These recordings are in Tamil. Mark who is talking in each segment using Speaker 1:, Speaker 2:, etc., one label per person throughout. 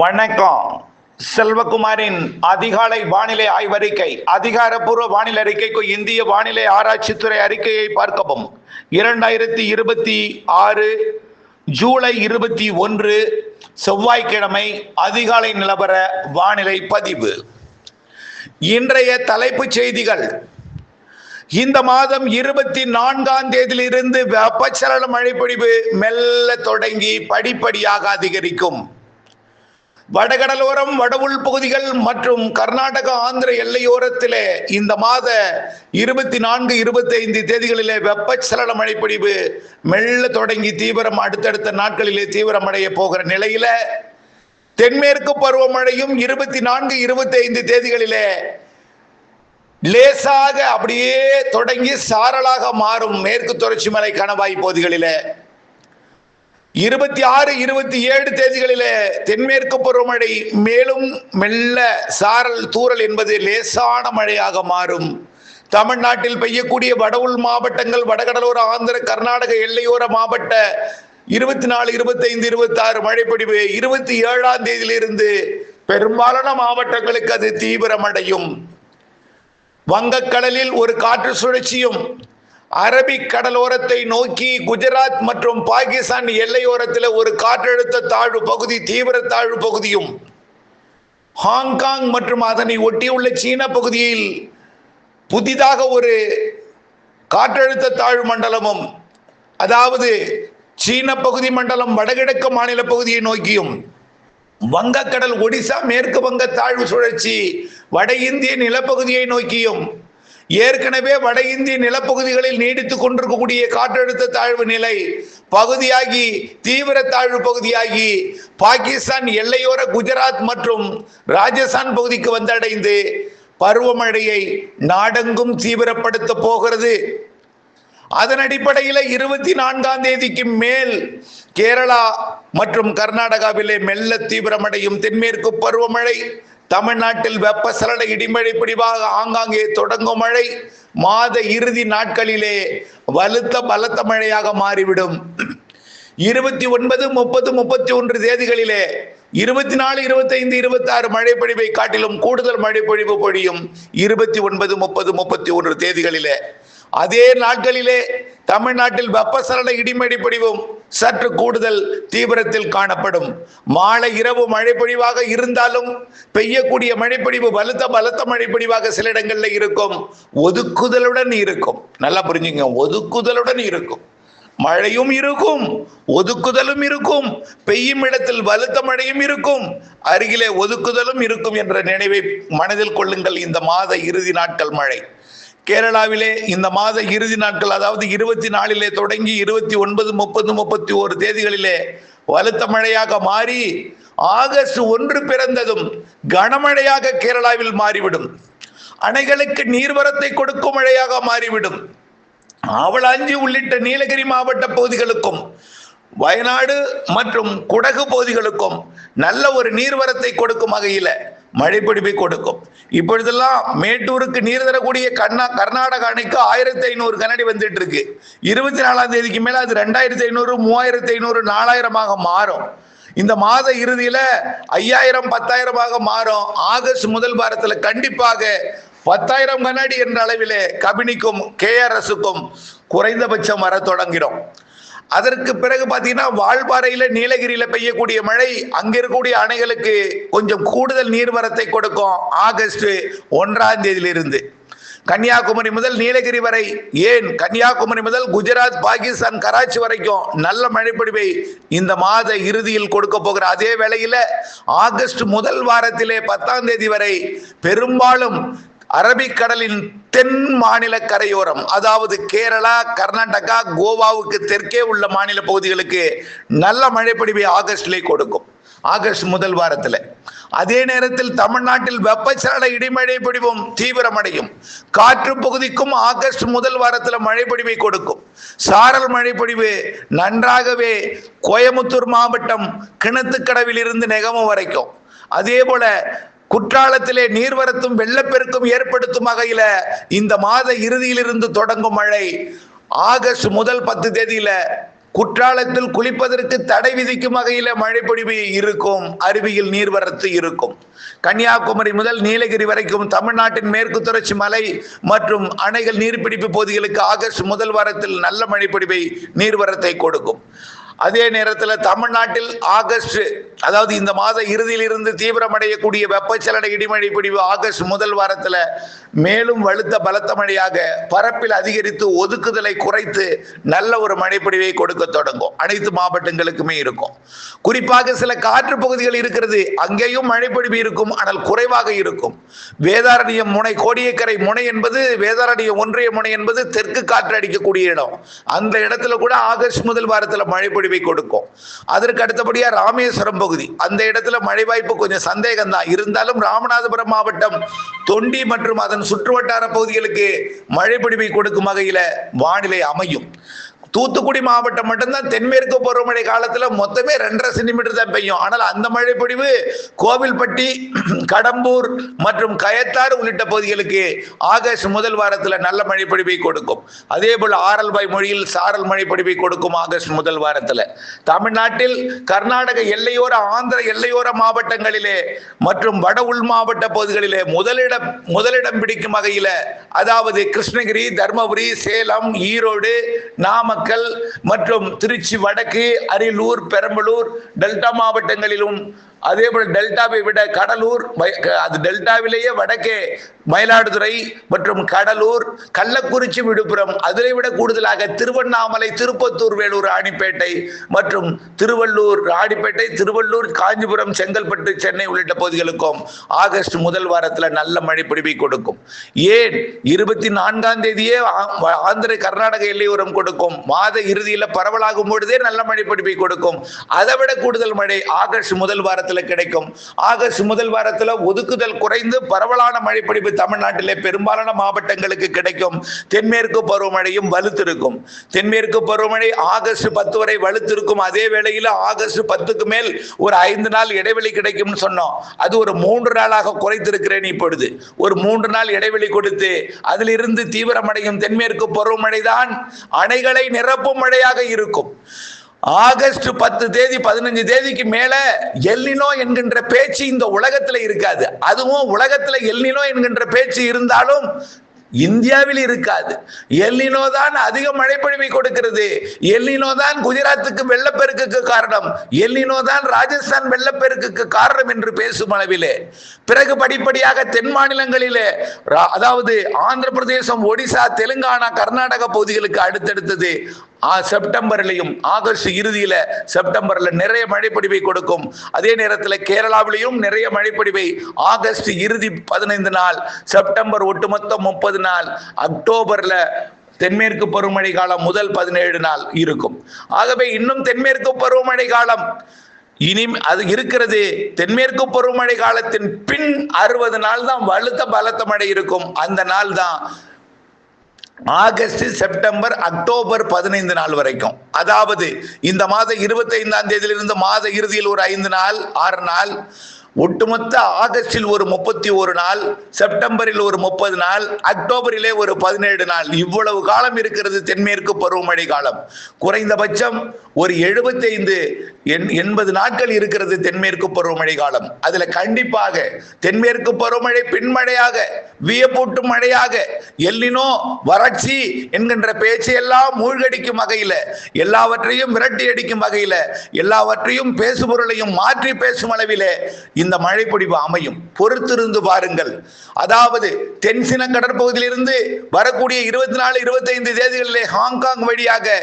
Speaker 1: வணக்கம். செல்வகுமாரின் அதிகாலை வானிலை ஆய்வறிக்கை. அதிகாரப்பூர்வ வானிலை அறிக்கைக்கு இந்திய வானிலை ஆராய்ச்சித்துறை அறிக்கையை பார்க்கவும். 2026 ஜூலை 21 செவ்வாய்க்கிழமை அதிகாலை நிலவர வானிலை பதிவு. இன்றைய தலைப்புச் செய்திகள். இந்த மாதம் 24ஆம் தேதியிலிருந்து வெப்பச்சலன மழைப்பொழிவு மெல்ல தொடங்கி படிப்படியாக அதிகரிக்கும். வடகடலோரம், வட உள் பகுதிகள் மற்றும் கர்நாடக ஆந்திர எல்லையோரத்திலே இந்த மாத 24, 25 தேதிகளிலே வெப்பச்சலன மழைப்பொழிவு மெல்ல தொடங்கி அடுத்தடுத்த நாட்களிலே தீவிரமடைய போகிற நிலையில தென்மேற்கு பருவமழையும் 24, 25 தேதிகளிலே லேசாக அப்படியே தொடங்கி சாரலாக மாறும் மேற்கு தொடர்ச்சி மலை கணவாய் பகுதிகளிலே 26, 27 தேதிகளிலே தென்மேற்கு பருவமழை மேலும் மெல்ல சாரல் தூறல் என்பது லேசான மழையாக மாறும். தமிழ்நாட்டில் பெய்யக்கூடிய வட உள் மாவட்டங்கள், வடகடலோர ஆந்திர கர்நாடக எல்லையோர மாவட்ட 24, 25, 26 மழைப்பொழிவு 27ஆம் தேதியிலிருந்து பெரும்பாலான மாவட்டங்களுக்கு அது தீவிரமடையும். வங்கக்கடலில் ஒரு காற்று சுழற்சியும் அரபிக் கடலோரத்தை நோக்கி குஜராத் மற்றும் பாகிஸ்தான் எல்லையோரத்தில் ஒரு காற்றழுத்த தாழ்வு பகுதி, தீவிர தாழ்வு பகுதியும், ஹாங்காங் மற்றும் அதனை ஒட்டியுள்ள சீன பகுதியில் புதிதாக ஒரு காற்றழுத்த தாழ்வு மண்டலமும், அதாவது சீன பகுதி மண்டலம் வடகிழக்கு மாநில பகுதியை நோக்கியும், வங்கக்கடல் ஒடிசா மேற்கு வங்க தாழ்வு சுழற்சி வட இந்திய நிலப்பகுதியை நோக்கியும், ஏற்கனவே வட இந்திய நிலப்பகுதிகளில் நீடித்துக் கொண்டிருக்கக்கூடிய காற்றழுத்த தாழ்வு நிலை பகுதியாகி தீவிர தாழ்வு பகுதியாகி பாகிஸ்தான் எல்லையோர குஜராத் மற்றும் ராஜஸ்தான் பகுதிக்கு வந்தடைந்து பருவமழையை நாடெங்கும் தீவிரப்படுத்த போகிறது. அதன் அடிப்படையில் 24ஆம் தேதிக்கு மேல் கேரளா மற்றும் கர்நாடகாவிலே மெல்ல தீவிரமடையும் தென்மேற்கு பருவமழை. தமிழ்நாட்டில் வெப்பசலன இடிமழை பிடிவாக ஆங்காங்கே தொடங்கும் மழை மாத இறுதி நாட்களிலே பலத்த மழையாக மாறிவிடும். 29, 30, 31 தேதிகளிலே 24, 25, 26 மழைப்பொழிவை காட்டிலும் கூடுதல் மழைப்பொழிவு பொழியும் 29, 30, 31 தேதிகளிலே. அதே நாட்களிலே தமிழ்நாட்டில் வெப்பசலன இடிமழை பொழிவும் சற்று கூடுதல் தீவிரத்தில் காணப்படும். மாலை இரவு மழைப்பொழிவாக இருந்தாலும் பெய்யக்கூடிய மழைப்பொழிவு பலத்த மழைப்பொழிவாக சில இடங்கள்ல இருக்கும். ஒதுக்குதலுடன் இருக்கும். நல்லா புரிஞ்சுங்க, ஒதுக்குதலுடன் இருக்கும். மழையும் இருக்கும், ஒதுக்குதலும் இருக்கும். பெய்யும் இடத்தில் பலத்த மழையும் இருக்கும், அருகிலே ஒதுக்குதலும் இருக்கும் என்ற நினைவை மனதில் கொள்ளுங்கள். இந்த மாத இறுதி நாட்கள் மழை கேரளாவிலே இந்த மாத இறுதி நாட்கள், அதாவது 24 தொடங்கி 29, 30, 31 தேதிகளிலே பலத்த மழையாக மாறி ஆகஸ்ட் 1 பிறந்ததும் கனமழையாக கேரளாவில் மாறிவிடும். அணைகளுக்கு நீர்வரத்தை கொடுக்கும் மழையாக மாறிவிடும். அவலாஞ்சி உள்ளிட்ட நீலகிரி மாவட்ட பகுதிகளுக்கும் வயநாடு மற்றும் குடகு பகுதிகளுக்கும் நல்ல ஒரு நீர்வரத்தை கொடுக்கும் வகையில மழைப்பொழிவை கொடுக்கும். இப்பொழுதெல்லாம் மேட்டூருக்கு நீர் தரக்கூடிய கர்நாடக அணைக்கு 1500 கனஅடி வந்துட்டு இருக்கு. 24ஆம் தேதிக்கு மேல அது 2500, 3500, 4000 மாறும். இந்த மாத இறுதியில 5000, 10,000 மாறும். ஆகஸ்ட் முதல் வாரத்தில் கண்டிப்பாக 10,000 கனஅடி என்ற அளவிலே கபினிக்கும் KRSக்கும் குறைந்தபட்சம் வர தொடங்கிடும். அதற்கு பிறகு பாத்தீங்கன்னா வால்பாறையில நீலகிரியில பெய்யக்கூடிய மழை அங்க இருக்கக்கூடிய அணைகளுக்கு கொஞ்சம் கூடுதல் நீர்வரத்தை கொடுக்கும். ஆகஸ்ட் 1ஆம் தேதியிலிருந்து கன்னியாகுமரி முதல் நீலகிரி வரை, ஏன் கன்னியாகுமரி முதல் குஜராத், பாகிஸ்தான், கராச்சி வரைக்கும் நல்ல மழைப்பொழிவை இந்த மாத இறுதியில் கொடுக்க போகிற அதே வேளையில ஆகஸ்ட் முதல் வாரத்திலே 10ஆம் தேதி வரை பெரும்பாலும் அரபிக்கடலின் தென் மாநில கரையோரம், அதாவது கேரளா, கர்நாடகா, கோவாவுக்கு தெற்கே உள்ள மாநில பகுதிகளுக்கு நல்ல மழைப்பொழிவை ஆகஸ்டிலே கொடுக்கும். ஆகஸ்ட் முதல் வாரத்தில். அதே நேரத்தில் தமிழ்நாட்டில் வெப்பச்சலன இடிமழை பொழிவும் தீவிரமடையும். காற்று பகுதிக்கும் ஆகஸ்ட் முதல் வாரத்தில் மழைப்பொழிவை கொடுக்கும். சாரல் மழைப்பொழிவு நன்றாகவே கோயமுத்தூர் மாவட்டம் கிணத்துக்கடவில் இருந்து நெகமம் வரைக்கும், அதே போல குற்றாலத்திலே நீர்வரத்தும் வெள்ளப்பெருக்கும் ஏற்படுத்தும் வகையில இந்த மாத இறுதியிலிருந்து தொடங்கும் மழை ஆகஸ்ட் முதல் 10 தேதியில குற்றாலத்தில் குளிப்பதற்கு தடை விதிக்கும் வகையில மழைப்பொழிவு இருக்கும், அருவியில் நீர்வரத்து இருக்கும். கன்னியாகுமரி முதல் நீலகிரி வரைக்கும் தமிழ்நாட்டின் மேற்கு தொடர்ச்சி மலை மற்றும் அணைகள் நீர்பிடிப்பு பகுதிகளுக்கு ஆகஸ்ட் முதல் வாரத்தில் நல்ல மழைப்பொழிவை நீர்வரத்தை கொடுக்கும். அதே நேரத்தில் தமிழ்நாட்டில் ஆகஸ்ட், அதாவது இந்த மாத இறுதியில் இருந்து தீவிரமடையக்கூடிய வெப்பச்சலன இடிமழை பொழிவு ஆகஸ்ட் முதல் வாரத்தில் மேலும் வலுத்த பலத்த மழையாக பரப்பில் அதிகரித்து ஒதுக்குதலை குறைத்து நல்ல ஒரு மழைப்பொழிவை கொடுக்க தொடங்கும். அனைத்து மாவட்டங்களுக்குமே இருக்கும். குறிப்பாக சில காற்று பகுதிகள் இருக்கிறது, அங்கேயும் மழைப்பொழிவு இருக்கும், ஆனால் குறைவாக இருக்கும். வேதாரண்யம் முனை, கோடியக்கரை முனை என்பது, வேதாரண்யம் ஒன்றிய முனை என்பது தெற்கு காற்று அடிக்கக்கூடிய இடம். அந்த இடத்துல கூட ஆகஸ்ட் முதல் வாரத்தில் மழைப்பொழிவு கொடுக்கும். அதற்கு அடுத்தபடியா ராமேஸ்வரம் பகுதி, அந்த இடத்துல மழை வாய்ப்பு கொஞ்சம் சந்தேகம் தான். இருந்தாலும் ராமநாதபுரம் மாவட்டம் தொண்டி மற்றும் அதன் சுற்றுவட்டார பகுதிகளுக்கு மழைப்பொழிவை கொடுக்கும் வகையில வானிலை அமையும். தூத்துக்குடி மாவட்டம் மட்டும்தான் தென்மேற்கு பருவமழை காலத்துல மொத்தமே 2.5 சென்டிமீட்டர் தான் பெய்யும். ஆனால் அந்த மழைப்பொழிவு கோவில்பட்டி, கடம்பூர் மற்றும் கயத்தாறு உள்ளிட்ட பகுதிகளுக்கு ஆகஸ்ட் முதல் வாரத்தில் நல்ல மழைப்பொழிவை கொடுக்கும். அதே போல் ஆரல்வாய் மொழியில் சாரல் மழைப்பொழிவை கொடுக்கும் ஆகஸ்ட் முதல் வாரத்தில். தமிழ்நாட்டில் கர்நாடக எல்லையோர, ஆந்திர எல்லையோர மாவட்டங்களிலே மற்றும் வட உள் மாவட்ட பகுதிகளிலே முதலிடம் பிடிக்கும் வகையில, அதாவது கிருஷ்ணகிரி, தர்மபுரி, சேலம், ஈரோடு, நாமக்கல் மற்றும் திருச்சி வடக்கு, அரியலூர், பெரம்பலூர் டெல்டா மாவட்டங்களிலும், அதே போல டெல்டாவை விட கடலூர், அது டெல்டாவிலேயே வடக்கே மயிலாடுதுறை மற்றும் கடலூர், கள்ளக்குறிச்சி, விழுப்புரம், அதிலை விட கூடுதலாக திருவண்ணாமலை, திருப்பத்தூர், வேலூர், ராணிப்பேட்டை மற்றும் திருவள்ளூர், ராணிப்பேட்டை, திருவள்ளூர், காஞ்சிபுரம், செங்கல்பட்டு, சென்னை உள்ளிட்ட பகுதிகளுக்கும் ஆகஸ்ட் முதல் வாரத்தில் நல்ல மழைப்பொழிவை கொடுக்கும். ஏன் 24ஆம் தேதியே ஆந்திர கர்நாடக எல்லையோரம் கொடுக்கும். மாத இறுதியில் பரவலாகும் பொழுதே நல்ல மழைப்பொழிவை கொடுக்கும். அதை விட கூடுதல் மழை ஆகஸ்ட் முதல் வாரத்தில் கிடைக்கும். ஆகஸ்ட் முதல் வாரத்தில் ஒதுக்குதல் குறைந்து பரவலான மழைப்பொழிவு தமிழ்நாட்டிலே பெரும்பாலான மாவட்டங்களுக்கு கிடைக்கும். தென்மேற்கு பருவமழையும் வலுத்திருக்கும். தென்மேற்கு பருவமழை ஆகஸ்ட் 10 வரை வலுத்திருக்கும். அதே வேளையில் ஆகஸ்ட் 10க்கு மேல் ஒரு 5 நாள் இடைவெளி கிடைக்கும் சொன்னோம். அது ஒரு 3 நாளாக குறைத்திருக்கிறேன். இப்பொழுது ஒரு 3 நாள் இடைவெளி கொடுத்து அதிலிருந்து தீவிரமடையும் தென்மேற்கு பருவமழை தான் அணைகளை நிரப்பும் மழையாக இருக்கும். ஆகஸ்ட் 10 தேதி 15 தேதிக்கு மேல எல்னினோ என்கின்ற பேச்சு இந்த உலகத்துல இருக்காது. அதுவும் உலகத்துல எல்னினோ என்கின்ற பேச்சு இருந்தாலும் இந்தியாவில் இருக்காது. எல்னினோ தான் அதிக மழைப்பொழிவை கொடுக்கிறது. எல்னினோ தான் குஜராத்துக்கு வெள்ளப்பெருக்குக்கு காரணம். எல்னினோ தான் ராஜஸ்தான் வெள்ளப்பெருக்குக்கு காரணம் என்று பேசும் அளவிலே, பிறகு படிப்படியாக தென் மாநிலங்களிலே, அதாவது ஆந்திர பிரதேசம், ஒடிசா, தெலுங்கானா, கர்நாடக பகுதிகளுக்கு அடுத்தடுத்தது செப்டம்பர்லையும் ஆகஸ்ட் இறுதியில செப்டம்பர்ல நிறைய மழைப்பொழிவை கொடுக்கும். அதே நேரத்தில் கேரளாவிலையும் நிறைய மழைப்பொழிவை ஆகஸ்ட் இறுதி 15 நாள், செப்டம்பர் ஒட்டுமொத்த 30 நாள், அக்டோபர்ல தென்மேற்கு பருவமழை காலம் முதல் 17 நாள் இருக்கும். ஆகவே இன்னும் தென்மேற்கு பருவமழை காலம் இனி அது இருக்கிறது. தென்மேற்கு பருவமழை காலத்தின் பின் 60 நாள் தான் வலுத்த பலத்த மழை இருக்கும். அந்த நாள் தான் ஆகஸ்ட், செப்டம்பர், அக்டோபர் 15 நாள் வரைக்கும். அதாவது இந்த மாதம் 25ஆம் தேதியிலிருந்து மாத இறுதியில் ஒரு 5 நாள் 6 நாள், ஒட்டுமொத்த ஆகஸ்டில் ஒரு 31 நாள், செப்டம்பரில் ஒரு 30 நாள், அக்டோபரிலே ஒரு 17 நாள். இவ்வளவு காலம் இருக்கிறது தென்மேற்கு பருவமழை காலம். குறைந்தபட்சம் ஒரு 75-80 நாட்கள் இருக்கிறது தென்மேற்கு பருவமழை காலம். அதுல கண்டிப்பாக தென்மேற்கு பருவமழை பின்மழையாக, வியப்பூட்டும் மழையாக, எல்லினோ, வறட்சி என்கின்ற பேச்சையெல்லாம் மூழ்கடிக்கும் வகையில, எல்லாவற்றையும் விரட்டி அடிக்கும் வகையில, எல்லாவற்றையும் பேசுபொருளையும் மாற்றி பேசும் அளவிலே இந்த மழைப்பொழிவு அமையும். பொறுத்திருந்து பாருங்கள். அதாவது தென்சின கடற்பகுதியிலிருந்து வரக்கூடிய 24, 25 தேதிகளிலே ஹாங்காங் வழியாக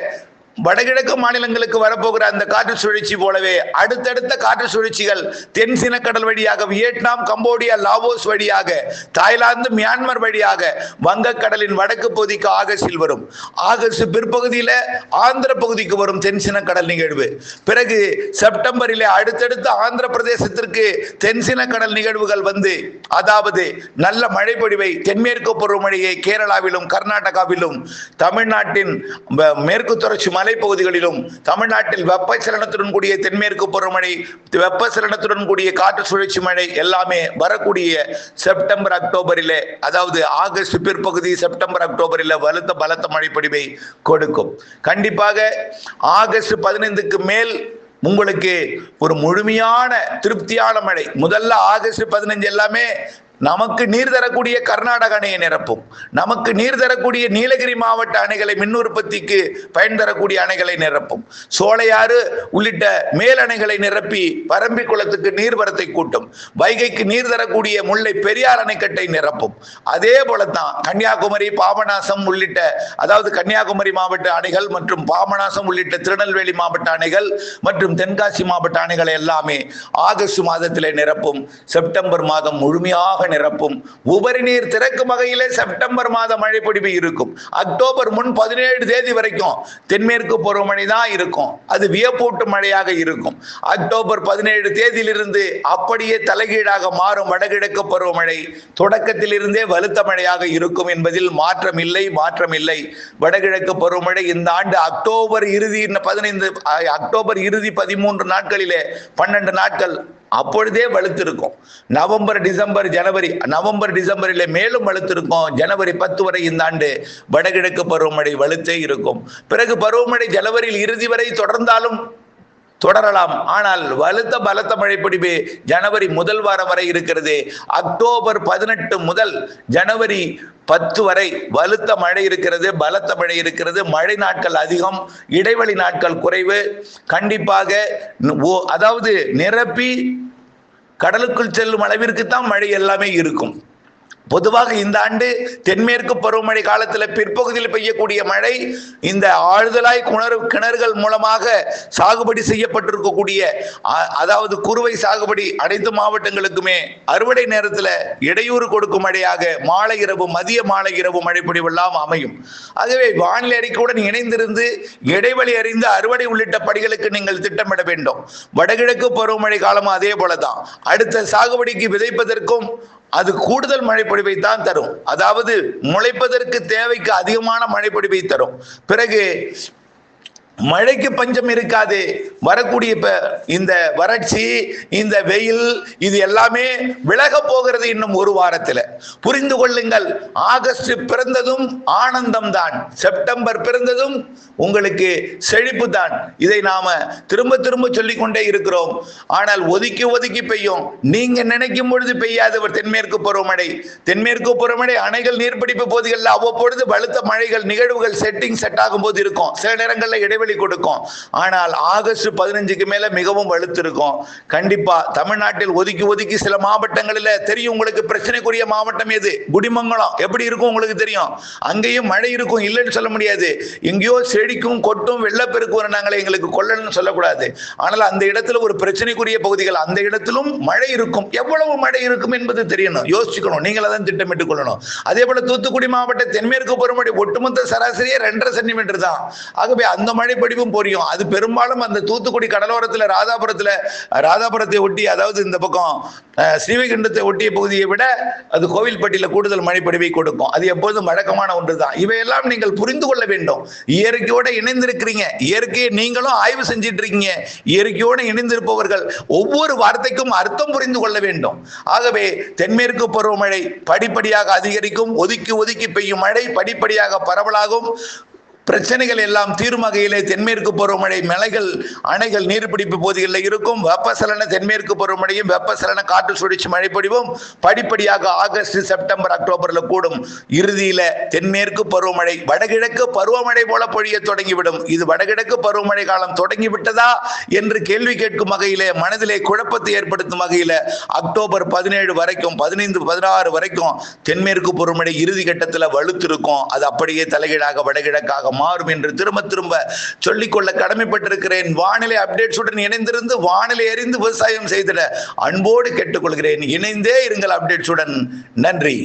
Speaker 1: வடகிழக்கு மாநிலங்களுக்கு வரப்போகிற அந்த காற்று சுழற்சி போலவே அடுத்தடுத்த காற்று சுழற்சிகள் தென்சின கடல் வழியாக வியட்நாம், கம்போடியா, லாவோஸ் வழியாக, தாய்லாந்து, மியான்மர் வழியாக வங்கக்கடலின் வடக்கு பகுதிக்கு ஆகஸ்டில் வரும். ஆகஸ்ட் பிற்பகுதியில ஆந்திர பகுதிக்கு வரும் தென்சின கடல் நிகழ்வு. பிறகு செப்டம்பரிலே அடுத்தடுத்த ஆந்திர பிரதேசத்திற்கு தென்சின கடல் நிகழ்வுகள் வந்து, அதாவது நல்ல மழைப்பொழிவை, தென்மேற்கு பருவமழையை கேரளாவிலும் கர்நாடகாவிலும் தமிழ்நாட்டின் மேற்கு தொடர்ச்சி மலைப்பகுதிகளிலும் தமிழ்நாட்டில் வெப்பச்சலனத்துடன் கூடிய தென்மேற்கு பருவமழை, வெப்பச்சலனத்துடன் கூடிய காற்று சுழற்சி மழை எல்லாமே வரக்கூடிய செப்டம்பர் அக்டோபரிலே, அதாவது ஆகஸ்ட் பிற்பகுதி செப்டம்பர் அக்டோபரில் பலத்த மழைப்பொழிவை கொடுக்கும். கண்டிப்பாக ஆகஸ்ட் 15க்கு மேல் உங்களுக்கு ஒரு முழுமையான திருப்தியான மழை. முதல்ல ஆகஸ்ட் 15 எல்லாமே நமக்கு நீர் தரக்கூடிய கர்நாடக அணையை நிரப்பும், நமக்கு நீர் தரக்கூடிய நீலகிரி மாவட்ட அணைகளை, மின் உற்பத்திக்கு பயன் தரக்கூடிய அணைகளை நிரப்பும், சோலையாறு உள்ளிட்ட மேல் அணைகளை நிரப்பி பரம்பி குளத்துக்கு நீர்வரத்தை கூட்டும், வைகைக்கு நீர் தரக்கூடிய முல்லை பெரியார் அணைக்கட்டை நிரப்பும். அதே போலத்தான் கன்னியாகுமரி, பாபநாசம் உள்ளிட்ட, அதாவது கன்னியாகுமரி மாவட்ட அணைகள் மற்றும் பாபநாசம் உள்ளிட்ட திருநெல்வேலி மாவட்ட அணைகள் மற்றும் தென்காசி மாவட்ட அணைகளை எல்லாமே ஆகஸ்ட் மாதத்திலே நிரப்பும். செப்டம்பர் மாதம் முழுமையாக நிரப்பும். உபரி நீர் திறக்கும் வகையிலே செப்டம்பர் மாத மழைப்பொழிவு இருக்கும். அக்டோபர் முன் 17 தேதி வரைக்கும் தென்மேற்கு பருவமழை தான் இருக்கும். அது வியப்பூட்டு மழையாக இருக்கும். அக்டோபர் 17 தேதியிலிருந்து அப்படியே தலைகீழாக மாறும் வடகிழக்கு பருவமழை தொடக்கத்தில் இருந்தே வலுத்த மழையாக இருக்கும் என்பதில் மாற்றம் இல்லை. வடகிழக்கு பருவமழை இந்த ஆண்டு அக்டோபர் இறுதி 13 நாட்களிலே 12 நாட்கள் அப்பொழுதே வலுத்திருக்கும். நவம்பர் டிசம்பரில் மேலும் வலுத்திருக்கும். ஜனவரி 10 வரை இந்த ஆண்டு வடகிழக்கு பருவமழை வலுத்தே இருக்கும். பிறகு பருவமழை ஜனவரியில் இறுதி வரை தொடரலாம். ஆனால் பலத்த மழைப்பொழிவு ஜனவரி முதல் வாரம் வரை இருக்கிறது. அக்டோபர் 18 முதல் ஜனவரி 10 வரை பலத்த மழை இருக்கிறது. மழை நாட்கள் அதிகம், இடைவெளி நாட்கள் குறைவு. கண்டிப்பாக அதாவது நிரப்பி கடலுக்குள் செல்லும் அளவிற்கு தான் மழை எல்லாமே இருக்கும். பொதுவாக இந்த ஆண்டு தென்மேற்கு பருவமழை காலத்தில் பிற்பகுதியில் பெய்யக்கூடிய மழை இந்த ஆழ்தலாய் கிணறுகள் மூலமாக சாகுபடி செய்யப்பட்டிருக்கக்கூடிய, அதாவது குறுவை சாகுபடி அனைத்து மாவட்டங்களுக்குமே அறுவடை நேரத்தில் இடையூறு கொடுக்கும் மழையாக மதிய மாலை இரவு மழைப்பொழிவெல்லாம் அமையும். ஆகவே வானிலை அறிக்கையுடன் இணைந்திருந்து இடைவெளி அறிந்து அறுவடை உள்ளிட்ட பணிகளுக்கு நீங்கள் திட்டமிட வேண்டும். வடகிழக்கு பருவமழை காலம் அதே போலதான். அடுத்த சாகுபடிக்கு விதைப்பதற்கும் அது கூடுதல் மழைப்பொழிவை தான் தரும். அதாவது முளைப்பதற்கு தேவைக்கு அதிகமான மழைப்பொழிவை தரும். பிறகு மழைக்கு பஞ்சம் இருக்காது. வரக்கூடிய இந்த வறட்சி, இந்த வெயில், இது எல்லாமே விலக போகிறது இன்னும் ஒரு வாரத்தில். புரிந்து கொள்ளுங்கள், ஆகஸ்ட் பிறந்ததும் ஆனந்தம் தான், செப்டம்பர் பிறந்ததும் உங்களுக்கு செழிப்பு தான். இதை நாம திரும்ப திரும்ப சொல்லிக்கொண்டே இருக்கிறோம். ஆனால் ஒதுக்கி பெய்யும். நீங்க நினைக்கும் பொழுது பெய்யாது தென்மேற்கு பருவமழை. அணைகள் நீர்பிடிப்பு பகுதிகளில் அவ்வப்பொழுது பலத்த மழைகள் நிகழ்வுகள் செட் ஆகும் போது இருக்கும். சில நேரங்களில் இடைவெளி கொடுக்கும். ஆனால் ஆகஸ்ட் 15க்கு மேல மிகவும் வலுத்திருக்கும். கண்டிப்பா தமிழ்நாட்டில் ஒதுக்கி சில மாவட்டங்களில் தெரியும். உங்களுக்கு பிரச்சனைக்குரிய மாவட்டம் எது? குடிமங்கலம். எப்படி இருக்கும் உங்களுக்கு தெரியும். அங்கேயும் மழை இருக்கும், இல்லைன்னு சொல்ல முடியாது. எங்கேயோ செடிக்கும் கொட்டும் வெள்ளப்பெருக்கு வரணாங்களே, எங்களுக்கு கொள்ளன்னு சொல்லக்கூடாது. ஆனால் அந்த இடத்துல ஒரு பிரச்சனைக்குரிய பகுதிகள், அந்த இடத்திலும் மழை இருக்கும். எவ்வளவு மழை இருக்கும் என்பது தெரியணும், யோசிச்சுக்கணும். நீங்கள் அதான் திட்டமிட்டுக் கொள்ளணும். அதே போல தூத்துக்குடி மாவட்ட தென்மேற்கு பருவமழை ஒட்டுமொத்த சராசரியே 2.5 சென்டிமீட்டர் தான். ஆகவே அந்த மழை பொழிவும் அது பெரும்பாலும் அந்த தூத்துக்குடி கடலோரத்தில் ராதாபுரத்தை ஒட்டி, அதாவது இந்த பக்கம் ஸ்ரீவைகுண்டத்தை ஒட்டிய பகுதியை விட அது கோவில்பட்டியில கூடுதல் மழைப்பொழிவை கொடுக்கும். அது எப்போதும் வழக்கமான ஒன்றுதான். இவையெல்லாம் நீங்கள் புரிந்து கொள்ள வேண்டும். இயற்கையோட இணைந்திருக்கிறீங்க, இயற்கையை நீங்களும் ஆய்வு செஞ்சிட்டு இருக்கீங்க. இயற்கையோட இணைந்திருப்பவர்கள் ஒவ்வொரு வார்த்தைக்கும் அர்த்தம் புரிந்து கொள்ள வேண்டும். ஆகவே தென்மேற்கு பருவமழை படிப்படியாக அதிகரிக்கும். ஒதுக்கி பெய்யும் மழை படிப்படியாக பரவலாகும். பிரச்சனைகள் எல்லாம் தீரும் வகையிலே தென்மேற்கு பருவமழை மலைகள் அணைகள் நீர்பிடிப்பு பகுதிகளில் இருக்கும். வெப்பசலன தென்மேற்கு பருவமழையும் வெப்பசலன காற்று சுழற்சி மழைப்பொழிவும் படிப்படியாக ஆகஸ்ட் செப்டம்பர் அக்டோபரில் கூடும். இறுதியில தென்மேற்கு பருவமழை வடகிழக்கு பருவமழை போல பொழிய தொடங்கிவிடும். இது வடகிழக்கு பருவமழை காலம் தொடங்கிவிட்டதா என்று கேள்வி கேட்கும் வகையிலே, மனதிலே குழப்பத்தை ஏற்படுத்தும் வகையில அக்டோபர் 17 வரைக்கும் 15 16 வரைக்கும் தென்மேற்கு பருவமழை இறுதி கட்டத்தில் வலுத்திருக்கும். அது அப்படியே தலைகீழாக வடகிழக்காக மாறும் என்று திரும்ப சொல்லிக்கொள்ள கடமைப்பட்டிருக்கிறேன். வானிலை அப்டேட்ஸுடன் இணைந்திருந்து வானிலை அறிந்து விவசாயம் செய்திட அன்போடு கேட்டுக்கொள்கிறேன். இணைந்தே இருங்கள் அப்டேட்ஸுடன். நன்றி.